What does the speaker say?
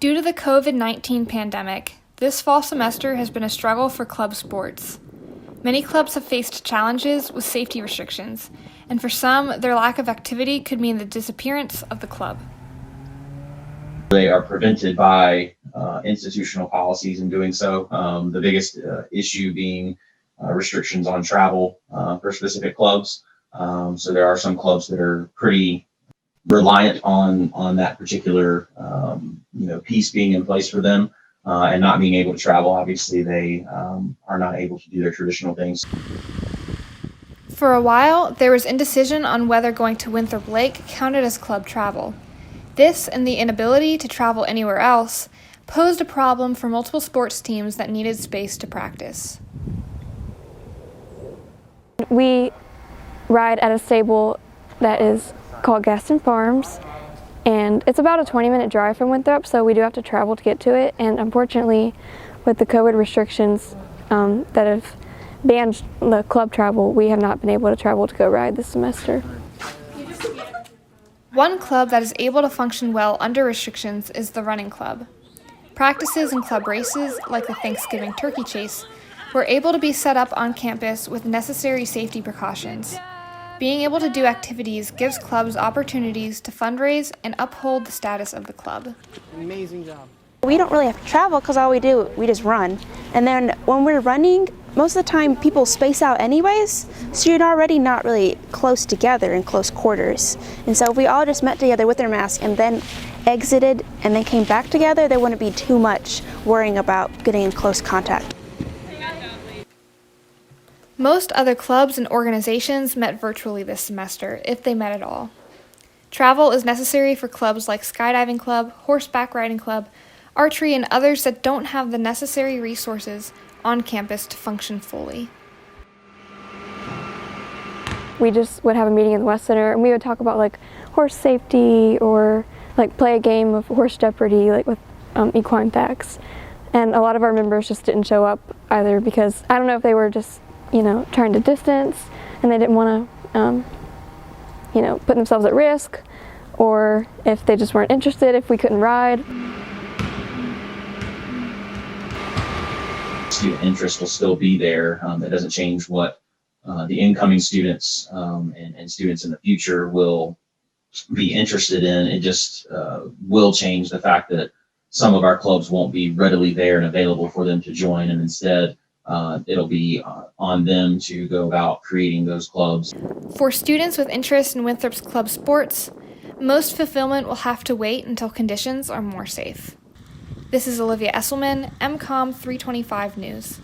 Due to the COVID-19 pandemic, this fall semester has been a struggle for club sports. Many clubs have faced challenges with safety restrictions, and for some, their lack of activity could mean the disappearance of the club. They are prevented by institutional policies in doing so. The biggest issue being restrictions on travel for specific clubs. So there are some clubs that are pretty reliant on that particular piece being in place for them, and not being able to travel. Obviously, they are not able to do their traditional things. For a while, there was indecision on whether going to Winthrop Lake counted as club travel. This, and the inability to travel anywhere else, posed a problem for multiple sports teams that needed space to practice. We ride at a stable that is called Gaston Farms, and it's about a 20-minute drive from Winthrop, so we do have to travel to get to it. And unfortunately, with the COVID restrictions that have banned the club travel, we have not been able to travel to go ride this semester. One club that is able to function well under restrictions is the running club. Practices and club races, like the Thanksgiving turkey chase, were able to be set up on campus with necessary safety precautions. Being able to do activities gives clubs opportunities to fundraise and uphold the status of the club. Amazing job. We don't really have to travel because all we do, we just run. And then when we're running, most of the time people space out anyways, so you're already not really close together in close quarters. And so if we all just met together with our mask and then exited and then came back together, there wouldn't be too much worrying about getting in close contact. Most other clubs and organizations met virtually this semester, if they met at all. Travel is necessary for clubs like Skydiving Club, Horseback Riding Club, archery, and others that don't have the necessary resources on campus to function fully. We just would have a meeting in the West Center, and we would talk about like horse safety or like play a game of horse jeopardy, like with equine facts. And a lot of our members just didn't show up either because I don't know if they were just trying to distance and they didn't want to put themselves at risk, or if they just weren't interested, if we couldn't ride. Student interest will still be there. That doesn't change what the incoming students and students in the future will be interested in. It just will change the fact that some of our clubs won't be readily there and available for them to join, and instead it'll be on them to go about creating those clubs. For students with interest in Winthrop's club sports, most fulfillment will have to wait until conditions are more safe. This is Olivia Esselman, MCOM 325 News.